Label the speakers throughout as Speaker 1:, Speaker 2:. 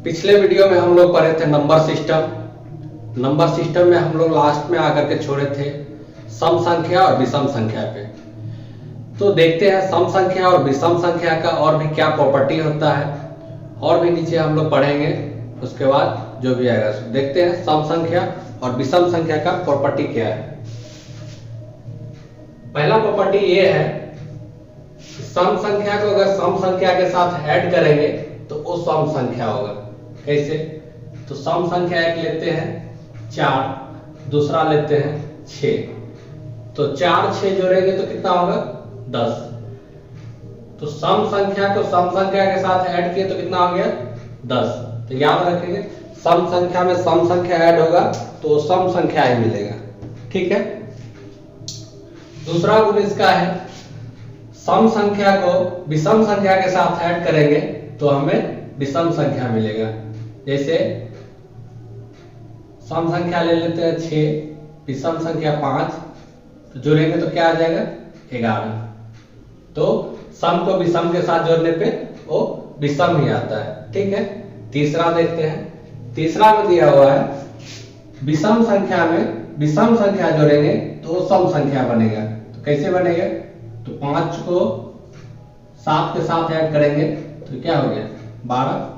Speaker 1: पिछले वीडियो में हम लोग पढ़े थे नंबर सिस्टम। नंबर सिस्टम में हम लोग लास्ट में आकर के छोड़े थे सम संख्या और विषम संख्या पे। तो देखते हैं सम संख्या और विषम संख्या का और भी क्या प्रॉपर्टी होता है, और भी नीचे हम लोग पढ़ेंगे। उसके बाद जो भी आएगा देखते हैं सम संख्या और विषम संख्या का प्रॉपर्टी क्या है। पहला प्रॉपर्टी ये है, सम संख्या को अगर सम संख्या के साथ ऐड करेंगे तो वो सम संख्या होगा। कैसे? तो सम संख्या एक लेते हैं 4, दूसरा लेते हैं 6। तो 4 6 जोड़ेंगे तो कितना होगा 10। तो सम संख्या को सम संख्या के साथ ऐड किए तो कितना हो गया 10। तो याद रखेंगे सम संख्या में सम संख्या ऐड होगा तो सम संख्या ही मिलेगा। ठीक है। दूसरा गुण इसका है, सम संख्या को विषम संख्या के साथ ऐड करेंगे तो हमें विषम संख्या मिलेगा। जैसे सम संख्या ले लेते हैं 6, विषम संख्या 5, तो जोड़ेंगे तो क्या आ जाएगा 11। तो सम को विषम के साथ जोड़ने पे वो विषम ही आता है। ठीक है। तीसरा देखते हैं, तीसरा में दिया हुआ है विषम संख्या में विषम संख्या जोड़ेंगे तो वो सम संख्या बनेगा। तो कैसे बनेगा? तो 5 को 7 के साथ ऐड करेंगे तो क्या हो गया 12।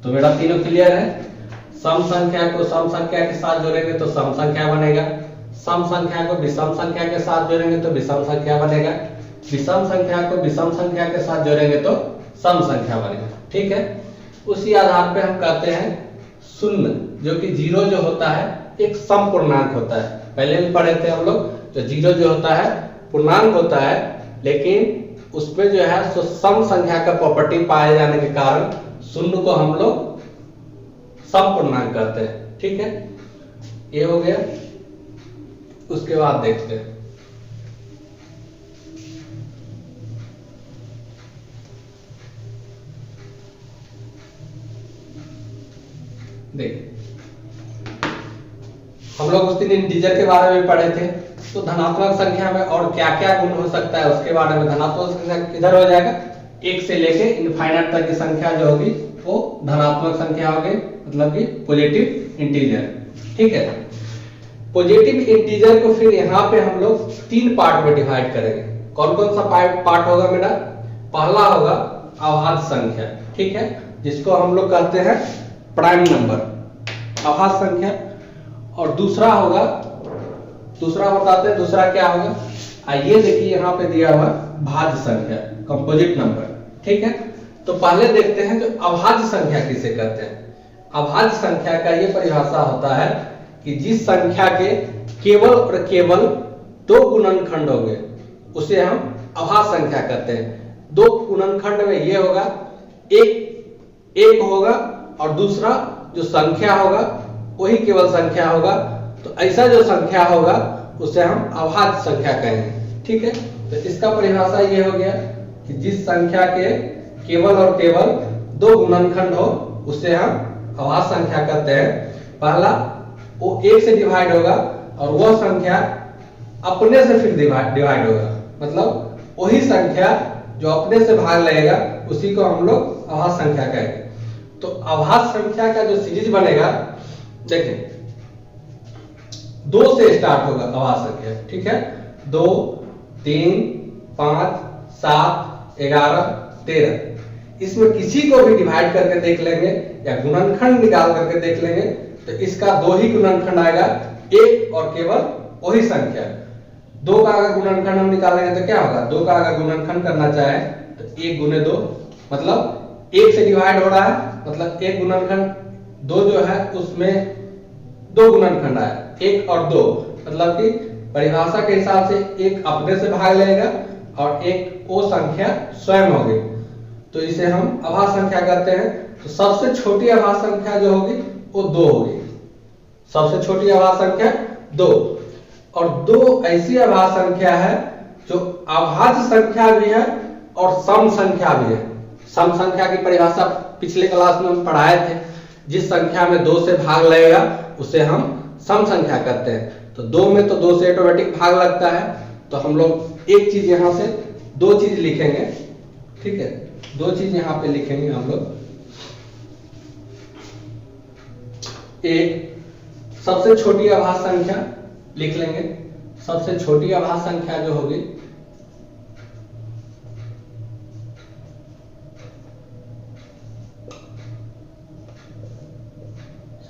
Speaker 1: तो मेरा तीनों क्लियर है। सम संख्या को सम संख्या के साथ जोड़ेंगे तो सम संख्या बनेगा, सम संख्या को विषम संख्या के साथ जोड़ेंगे तो विषम संख्या बनेगा, विषम संख्या को विषम संख्या के साथ जोड़ेंगे तो सम संख्या बनेगा। ठीक है। उसी आधार पे हम कहते हैं शून्य जो कि 0 जो होता है एक सम पूर्णांक होता है। पहले भी पढ़े थे हम लोग, तो 0 जो होता है पूर्णांक होता है, लेकिन उसमें जो है सो सम संख्या का प्रॉपर्टी पाए जाने के कारण शून्य को हम लोग सम पूर्णांक कहते हैं। ठीक है, ये हो गया। उसके बाद देखते हैं हम लोग उस दिन इंटीजर के बारे में पढ़े थे। तो धनात्मक संख्या में और क्या क्या गुण हो सकता है उसके बारे में। धनात्मक संख्या किधर हो जाएगा, 1 से लेके इनफाइनाइट तक की संख्या जो होगी वो धनात्मक संख्या होगी, मतलब कि पॉजिटिव इंटीजर। ठीक है। पॉजिटिव इंटीजर को फिर यहाँ पे हम लोग 3 पार्ट में डिवाइड करेंगे। कौन कौन सा पार्ट होगा मेरा? पहला होगा अभाज्य संख्या। ठीक है, जिसको हम लोग कहते हैं प्राइम नंबर, अभाज्य संख्या। और दूसरा होगा, दूसरा बताते हैं दूसरा क्या होगा। आइए देखिए यहाँ पे दिया हुआ भाज्य संख्या, कंपोजिट नंबर। ठीक है। तो पहले देखते हैं जो अभाज्य संख्या किसे कहते हैं। अभाज्य संख्या का ये परिभाषा होता है कि जिस संख्या के केवल और केवल 2 गुणनखंड होंगे उसे हम अभाज्य संख्या कहते हैं। 2 गुणनखंड में ये होगा, एक होगा और दूसरा जो संख्या होगा वही केवल संख्या होगा। तो ऐसा जो संख्या होगा उसे हम अभाज्य संख्या कहेंगे। ठीक है। तो इसका परिभाषा ये हो गया कि जिस संख्या के केवल और केवल 2 गुणनखंड हो उसे हम अभाज्य संख्या कहते हैं। पहला वो 1 से डिवाइड होगा और वह संख्या अपने से फिर डिवाइड होगा, मतलब वही संख्या जो अपने से भाग लेगा उसी को हम लोग अभाज्य संख्या कहेंगे। तो अभाज्य संख्या का जो सीरीज बनेगा, देखें 2 से स्टार्ट होगा अभाज्य संख्या। ठीक है। 2 3 5 7 11 13। इसमें किसी को भी डिवाइड करके देख लेंगे या गुणनखंड निकाल करके देख लेंगे तो इसका 2 ही गुणनखंड आएगा, एक और केवल वही संख्या। 2 का अगर गुणनखंड हम निकालेंगे तो क्या होगा, 2 का अगर गुणनखंड करना चाहे तो 1 गुने 2, मतलब 1 से डिवाइड हो रहा है, मतलब 1 गुणनखंड 2 जो है उसमें 2 गुणनखंड आए, 1 और 2, मतलब कि परिभाषा के हिसाब से एक अपने से भाग लेगा और एक वो संख्या स्वयं होगी। तो इसे हम अभाज्य संख्या कहते हैं। तो सबसे छोटी अभाज्य संख्या जो होगी वो 2 होगी। सबसे छोटी अभाज्य संख्या 2। और 2 ऐसी अभाज्य संख्या है जो अभाज्य संख्या भी है और सम संख्या भी है। सम संख्या की परिभाषा पिछले क्लास में हम पढ़ाए थे। जिस संख्या में 2 से भाग लगेगा उसे हम सम संख्या कहते हैं। तो 2 में तो 2 से ऑटोमेटिक भाग लगता है, तो हम लोग एक चीज यहाँ से 2 चीज लिखेंगे। ठीक है, 2 चीज यहाँ पे लिखेंगे हम लोग। एक सबसे छोटी अभाज्य संख्या लिख लेंगे। सबसे छोटी अभाज्य संख्या जो होगी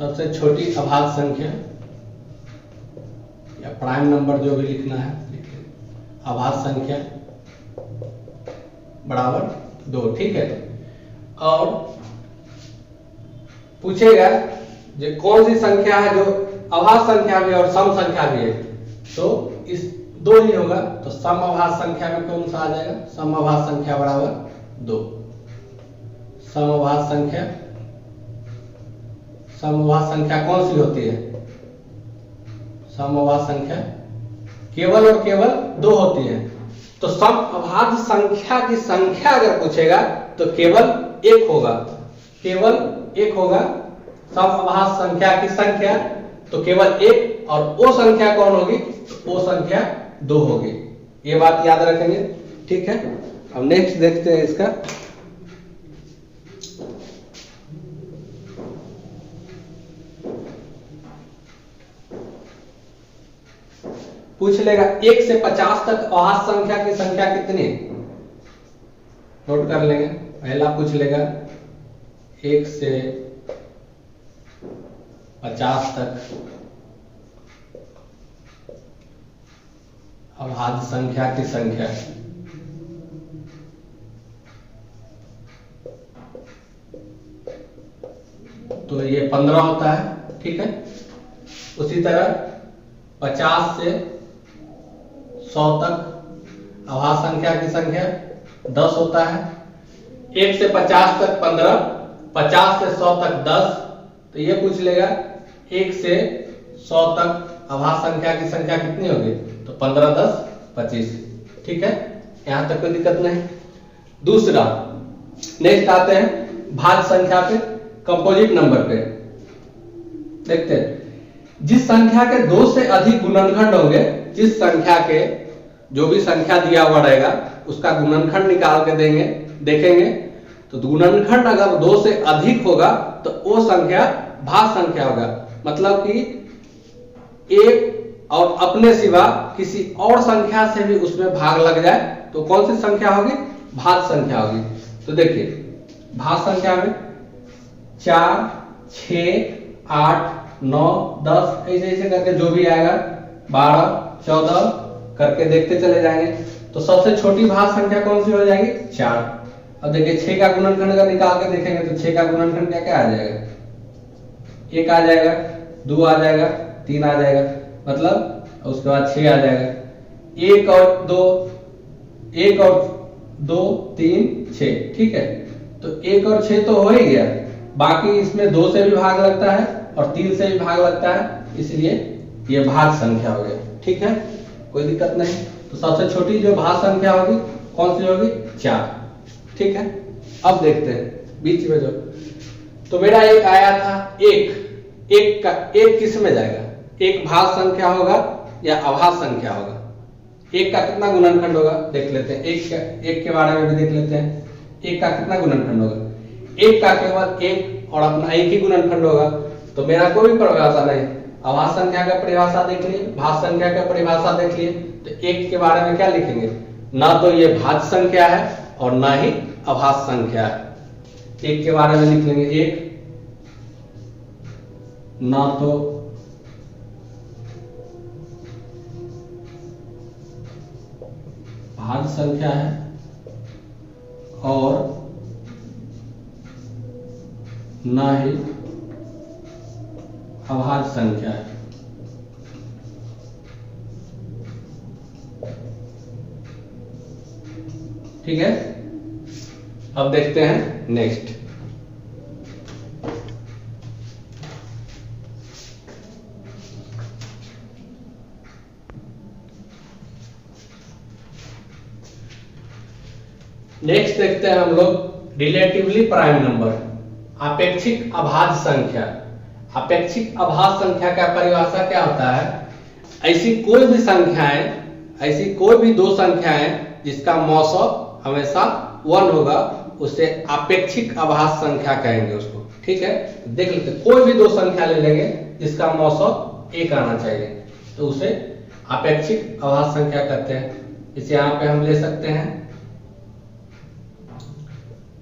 Speaker 1: सबसे छोटी अभाज्य संख्या या प्राइम नंबर जो भी लिखना है लिखिए, अभाज्य संख्या बराबर 2। ठीक है। और पूछेगा जो कौन सी संख्या है जो अभाज्य संख्या भी और सम संख्या भी है, तो इस दो ही होगा, तो सम अभाज्य संख्या में कौन सा आ जाएगा, सम अभाज्य संख्या बराबर 2। सम अभाज्य संख्या, सम अभाज्य संख्या कौन सी होती है, सम अभाज्य संख्या केवल और केवल 2 होती है। तो सम अभाज्य संख्या की संख्या अगर पूछेगा तो केवल 1 होगा, केवल 1 होगा। सम अभाज्य संख्या की संख्या तो केवल 1, और वो संख्या कौन होगी, वो संख्या 2 होगी। ये बात याद रखेंगे। ठीक है। अब नेक्स्ट देखते हैं इसका। पूछ लेगा 1 से 50 तक अभाज्य संख्या की संख्या कितनी है, नोट कर लेंगे। पहला पूछ लेगा 1 से 50 तक अभाज्य संख्या की संख्या, तो ये 15 होता है। ठीक है। उसी तरह 50 से 100 तक अभाज्य संख्या की संख्या 10 होता है। 1 से 50 तक 15, 50 से 100 तक 10, तो ये पूछ लेगा 1 से 100 तक अभाज्य संख्या की संख्या कितनी होगी, तो 15 10 25। ठीक है। यहां तक कोई दिक्कत नहीं। दूसरा नेक्स्ट आते हैं भाज्य संख्या पे, कंपोजिट नंबर पे। देखते हैं जिस संख्या के 2 से अधिक गुणनखंड होंगे, जिस संख्या के जो भी संख्या दिया हुआ रहेगा उसका गुणनखंड निकाल के देंगे, देखेंगे तो गुणनखंड अगर 2 से अधिक होगा तो वो संख्या भाज्य संख्या होगा। मतलब कि एक और अपने सिवा किसी और संख्या से भी उसमें भाग लग जाए तो कौन सी संख्या होगी, भाज्य संख्या होगी। तो देखिए भाज्य संख्या में 4, 6, 8, 9, 10 ऐसे ऐसे करके जो भी आएगा 12, 14 करके देखते चले जाएंगे। तो सबसे छोटी भाज्य संख्या कौन सी हो जाएगी, 4। अब देखिए 6 का गुणनखंड अगर निकाल के देखेंगे तो 6 का गुणनखंड क्या क्या आ जाएगा, 1 आ जाएगा, 2 आ जाएगा, 3 आ जाएगा, मतलब उसके बाद 6 आ जाएगा। 1 और 2 3 6। ठीक है। तो 1 और 6 तो हो ही गया, बाकी इसमें 2 से भी भाग लगता है और 3 से भी भाग लगता है, इसलिए ये भाज्य संख्या हो गया। ठीक है। कोई दिक्कत नहीं। तो सबसे छोटी जो भाज्य संख्या होगी कौन सी होगी, 4। ठीक है। अब देखते हैं बीच में जो, तो मेरा एक आया था 1 का 1 किस में जाएगा, 1 भाज्य संख्या होगा या अभाज्य संख्या होगा। 1 का कितना गुणनखंड होगा देख लेते हैं, 1 के बारे में भी देख लेते हैं। 1 का कितना गुणनखंड होगा, 1 का केवल 1 और अपना 1 ही गुणनखंड होगा, तो मेरा कोई परिभाषा नहीं। अभाज्य संख्या का परिभाषा देख लिए, भाज्य संख्या का परिभाषा देख लिए, तो 1 के बारे में क्या लिखेंगे, ना तो ये भाज्य संख्या है और ना ही अभाज्य संख्या है। 1 के बारे में लिख लेंगे 1 ना तो भाज्य संख्या है और ना ही अभाज्य संख्या है। ठीक है। अब देखते हैं नेक्स्ट। नेक्स्ट देखते हैं हम लोग रिलेटिवली प्राइम नंबर, आपेक्षिक अभाज्य संख्या। आपेक्षिक अभाज्य संख्या का परिभाषा क्या होता है, ऐसी कोई भी संख्याएं, ऐसी कोई भी दो संख्याएं जिसका मौसम हमेशा 1 होगा, उसे अपेक्षिक आभास संख्या कहेंगे उसको। ठीक है, देख लेते कोई भी दो संख्या ले लेंगे जिसका मौसम एक आना चाहिए तो उसे अपेक्षिक आभास संख्या कहते हैं। इसे यहाँ पे हम ले सकते हैं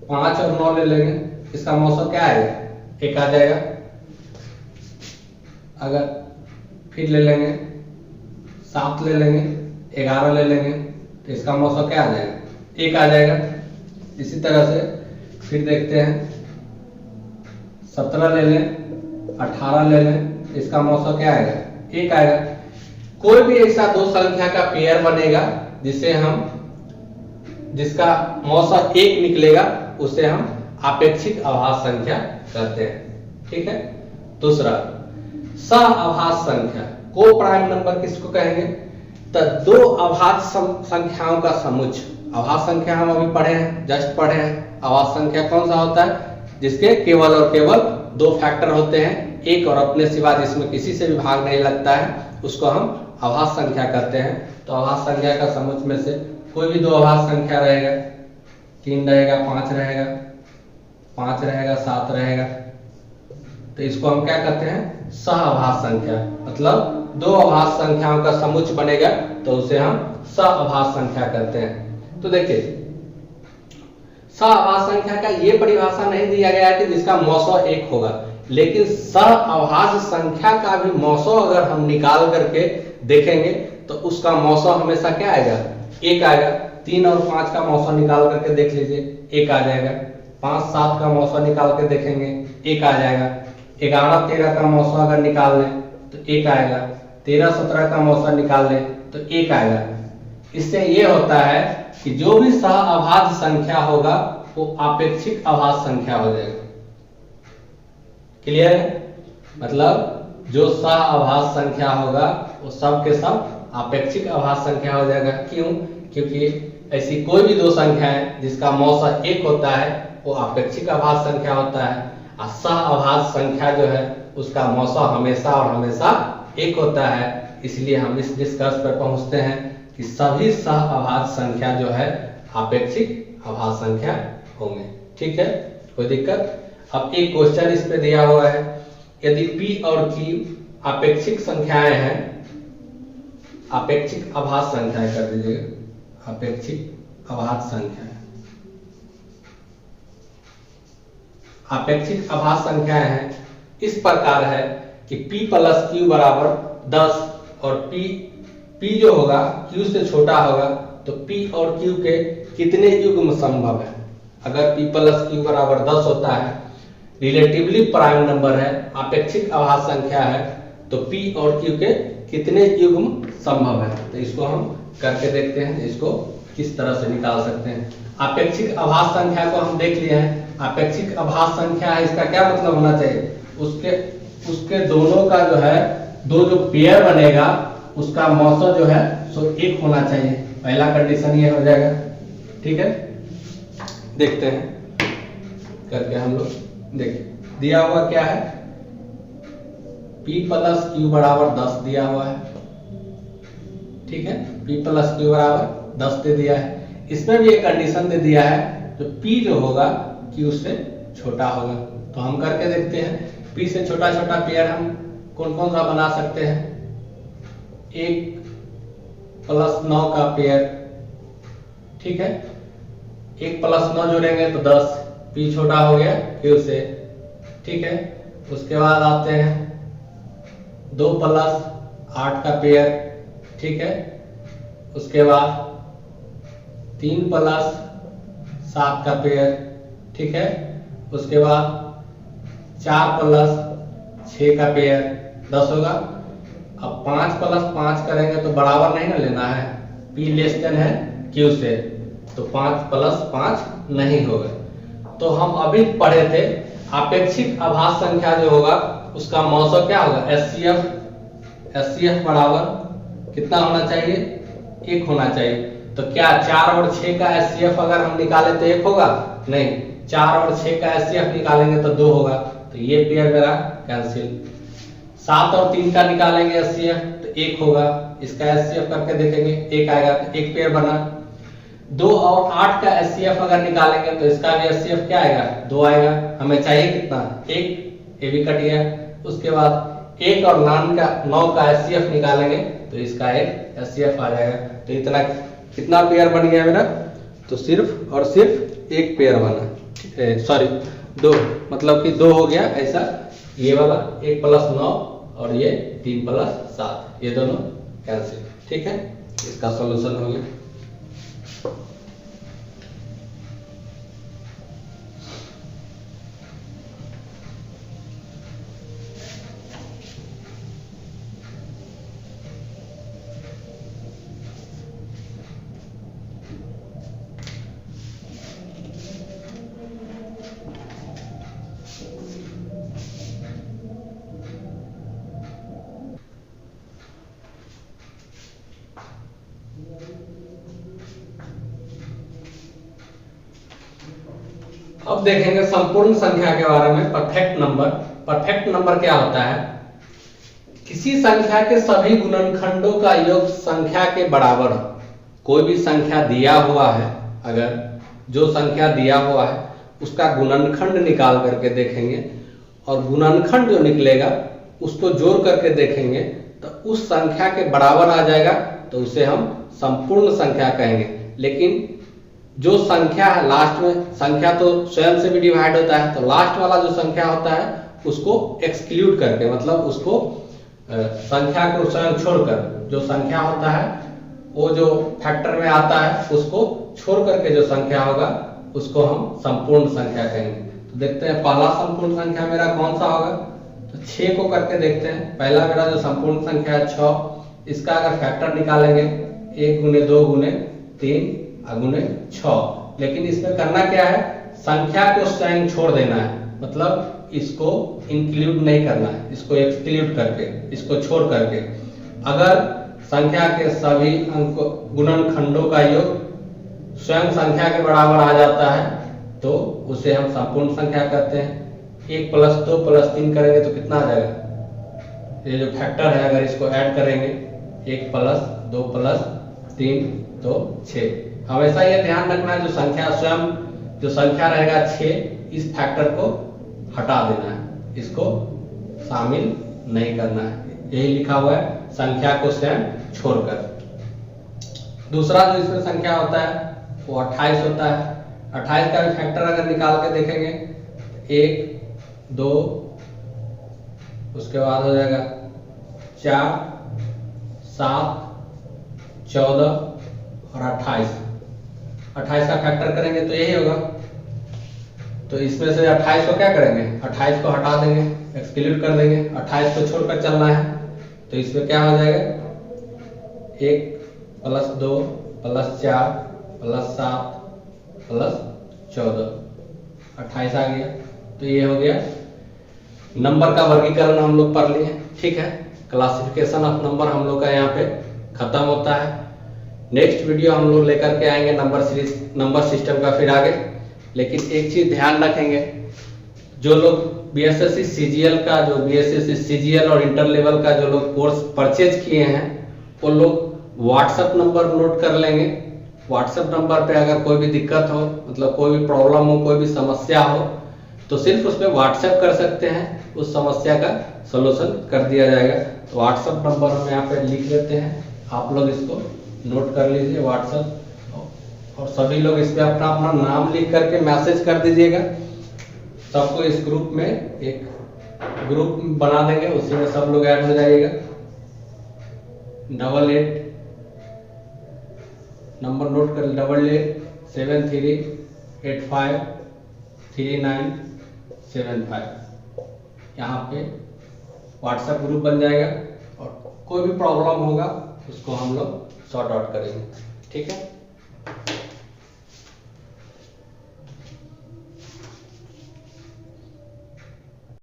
Speaker 1: 5 और 9 ले लेंगे, इसका मौसम क्या आएगा, एक आ जाएगा। अगर फिर ले लेंगे 7 ले लेंगे, 11 ले लेंगे तो इसका मौसम क्या आ जाएगा, एक आ जाएगा। इसी तरह से फिर देखते हैं 17 ले लें, 18 ले लें, इसका मौसम क्या आएगा, एक आएगा। कोई भी ऐसा दो संख्या का पेयर बनेगा जिसका मौसम एक निकलेगा उसे हम अपेक्षिक आभास संख्या कहते हैं। ठीक है, दूसरा सह आभास संख्या, को प्राइम नंबर किसको कहेंगे, तो दो आभास संख्याओं का समुच्चय। आभास संख्या हम अभी पढ़े हैं, जस्ट पढ़े हैं। आभास संख्या कौन सा होता है, जिसके केवल और केवल दो फैक्टर होते हैं, एक और अपने सिवा जिसमें किसी से भी भाग नहीं लगता है, उसको हम आभास संख्या कहते हैं। तो आभास संख्या का समुच्चय में से कोई भी दो आभास संख्या रहेगा, 3 रहेगा, 5 रहेगा, 5 रहेगा, 7 रहेगा, तो इसको हम क्या कहते हैं, सह आभास संख्या। मतलब दो आभास संख्याओं का समुच्चय बनेगा तो उसे हम सह आभास संख्या कहते हैं। तो देखिए सह आभास संख्या का ये परिभाषा नहीं दिया गया है कि जिसका मौसम एक होगा, लेकिन सह आभास संख्या का भी मौसम अगर हम निकाल करके देखेंगे तो उसका मौसम हमेशा क्या आएगा, एक आएगा। 3 और 5 का मौसम निकाल करके देख लीजिए, एक आ जाएगा। 5, 7 का मौसम निकाल के देखेंगे, एक आ जाएगा। 11, 13 का मौसम अगर निकाल लें तो एक आएगा। 13, 17 का मौसम निकाल लें तो एक आएगा। इससे ये होता है कि जो भी सह आभास संख्या होगा वो अपेक्षिक आभास संख्या हो जाएगा। क्लियर है, मतलब जो सह आभास संख्या होगा वो सब के सब अपेक्षिक आभास संख्या हो जाएगा। क्यों, क्योंकि ऐसी कोई भी दो संख्या है जिसका मौसम एक होता है वो अपेक्षिक आभास संख्या होता है, और सह आभास संख्या जो है उसका मौसम हमेशा और हमेशा एक होता है। इसलिए हम इस निष्कर्ष पर पहुंचते हैं कि सभी सह आभास संख्या जो है अपेक्षिक आभास संख्या होंगे। ठीक है, कोई दिक्कत। अब एक क्वेश्चन इस पे दिया हुआ है, यदि P और Q अपेक्षिक संख्याएं हैं, अपेक्षिक आभास संख्याएं कर दीजिएगा, अपेक्षिक आभास संख्या, अपेक्षिक आभास संख्याएं हैं इस प्रकार है कि P + Q बराबर 10 और P जो होगा Q से छोटा होगा तो P और Q के कितने युग्म संभव है। अगर P + Q बराबर 10 होता है, रिलेटिवली प्राइम नंबर है, अपेक्षिक आभास संख्या है, तो P और Q के कितने युग्म संभव है। तो इसको हम करके देखते हैं, इसको किस तरह से निकाल सकते हैं। अपेक्षिक आभास संख्या को हम देख लिए हैं। अपेक्षिक आभास संख्या है, इसका क्या मतलब होना चाहिए, उसके दोनों का जो है दो जो पेयर बनेगा उसका मौसम जो है सो एक होना चाहिए। पहला कंडीशन ये हो जाएगा। ठीक है, देखते हैं करके हम लोग। देखिए दिया हुआ क्या है, P + Q बराबर 10 दिया हुआ है। ठीक है, P + Q बराबर 10 दे दिया है। इसमें भी एक कंडीशन दे दिया है, तो P जो होगा Q से छोटा होगा। तो हम करके देखते हैं, P से छोटा छोटा पेयर हम कौन कौन सा बना सकते हैं। 1 + 9 का पेयर, ठीक है, 1 + 9 जोड़ेंगे तो 10, P छोटा हो गया Q से। ठीक है, उसके बाद आते हैं 2 + 8 का पेयर। ठीक है, उसके बाद 3 + 7 का पेयर। ठीक है, उसके बाद 4 + 6 का पेयर, 10 होगा। अब 5 + 5 करेंगे तो बराबर नहीं ना लेना है, P < है Q से, तो 5 + 5 नहीं होगा। तो हम अभी पढ़े थे अपेक्षिक आभास संख्या जो होगा उसका मौसम क्या होगा, HCF बराबर कितना होना चाहिए, 1 होना चाहिए। तो क्या 4 और 6 का HCF अगर हम निकाले तो 1 होगा, नहीं, 4 और 6 का HCF निकालेंगे तो 2 होगा। तो ये पेयर मेरा कैंसिल। 7 और 3 का निकालेंगे HCF तो 1 होगा। इसका HCF करके देखेंगे 1 आएगा, तो एक पेयर बना। 2 और 8 का एचसीएफ अगर निकालेंगे तो इसका भी एचसीएफ क्या आएगा, 2 आएगा। हमें चाहिए कितना, 1, ये भी कट गया। उसके बाद 1 और 9 का एचसीएफ निकालेंगे तो इसका एक एचसीएफ आ जाएगा। तो इतना कितना पेयर बन गया मेरा, तो सिर्फ और सिर्फ एक पेयर बना, सॉरी 2, मतलब कि 2 हो गया ऐसा, ये वाला 1 + 9 और ये 3 + 7, ये दोनों कैंसिल। ठीक है, इसका सॉल्यूशन हो गया। अब देखेंगे संपूर्ण संख्या के बारे में, परफेक्ट नंबर। परफेक्ट नंबर क्या होता है, किसी संख्या के सभी गुणनखंडों का योग संख्या के बराबर हो। कोई भी संख्या दिया हुआ है, अगर जो संख्या दिया हुआ है उसका गुणनखंड निकाल करके देखेंगे और गुणनखंड जो निकलेगा उसको जोड़ करके देखेंगे तो उस संख्या के बराबर आ जाएगा, तो उसे हम संपूर्ण संख्या कहेंगे। लेकिन जो संख्या है लास्ट में, संख्या तो स्वयं से भी डिवाइड होता है, तो लास्ट वाला जो संख्या होता है उसको एक्सक्लूड करके, मतलब उसको संख्या को स्वयं छोड़कर, जो संख्या होता है वो जो फैक्टर में आता है उसको छोड़ करके जो संख्या होगा उसको हम संपूर्ण संख्या कहेंगे। तो देखते हैं पहला संपूर्ण संख्या मेरा कौन सा होगा, तो 6 को करके देखते हैं। पहला मेरा जो संपूर्ण संख्या है 6, इसका अगर फैक्टर निकालेंगे 1 × 2 × 3 × 6, लेकिन इसमें करना क्या है, संख्या को स्वयं छोड़ देना है, मतलब इसको इंक्लूड नहीं करना है, इसको एक्सक्लूड करके, इसको छोड़ करके। अगर संख्या के सभी अंक गुणनखंडों का योग स्वयं संख्या के बराबर आ जाता है तो उसे हम संपूर्ण संख्या कहते हैं। 1 + 2 + 3 करेंगे तो कितना आ जाएगा, ये जो फैक्टर है अगर इसको ऐड करेंगे 1 + 2 + 3 तो 6। हमेशा ये ध्यान रखना है जो संख्या स्वयं जो संख्या रहेगा 6, इस फैक्टर को हटा देना है, इसको शामिल नहीं करना है। यही लिखा हुआ है, संख्या को स्वयं छोड़कर। दूसरा जो इसमें संख्या होता है वो 28 होता है। 28 का भी फैक्टर अगर निकाल के देखेंगे 1, 2, उसके बाद हो जाएगा 4, 7, 14 और 28। 28 का फैक्टर करेंगे तो यही होगा। तो इसमें से 28 को क्या करेंगे, 28 को हटा देंगे, एक्सक्लूड कर देंगे, 28 को छोड़कर चलना है। तो इसमें क्या हो जाएगा, 1 + 2 + 4 + 7 + 14, 28 आ गया। तो ये हो गया नंबर का वर्गीकरण हम लोग पढ़ लिए। ठीक है, क्लासिफिकेशन ऑफ नंबर हम लोग का यहाँ पे खत्म होता है। नेक्स्ट वीडियो हम लोग लेकर के आएंगे नंबर सीरीज, नंबर सिस्टम का फिर आगे। लेकिन एक चीज ध्यान रखेंगे, जो लोग बीएसएससी सीजीएल का, जो बीएसएससी सीजीएल और इंटर लेवल का जो लोग कोर्स परचेज किए हैं वो लोग व्हाट्सएप नंबर नोट कर लेंगे। व्हाट्सएप नंबर पे अगर कोई भी दिक्कत हो, मतलब कोई भी प्रॉब्लम हो, कोई भी समस्या हो, तो सिर्फ उस पर व्हाट्सएप कर सकते हैं, उस समस्या का सलूशन कर दिया जाएगा। तो व्हाट्सएप नंबर हम यहाँ पे लिख लेते हैं, आप लोग इसको नोट कर लीजिए व्हाट्सएप, और सभी लोग इस पे अपना अपना नाम लिख करके मैसेज कर दीजिएगा। सबको इस ग्रुप में एक ग्रुप बना देंगे, उसी में सब लोग ऐड हो जाइएगा। 88 नंबर नोट कर, 8873853975, यहाँ पे व्हाट्सएप ग्रुप बन जाएगा और कोई भी प्रॉब्लम होगा उसको हम लोग सॉर्ट आउट करेंगे। ठीक है।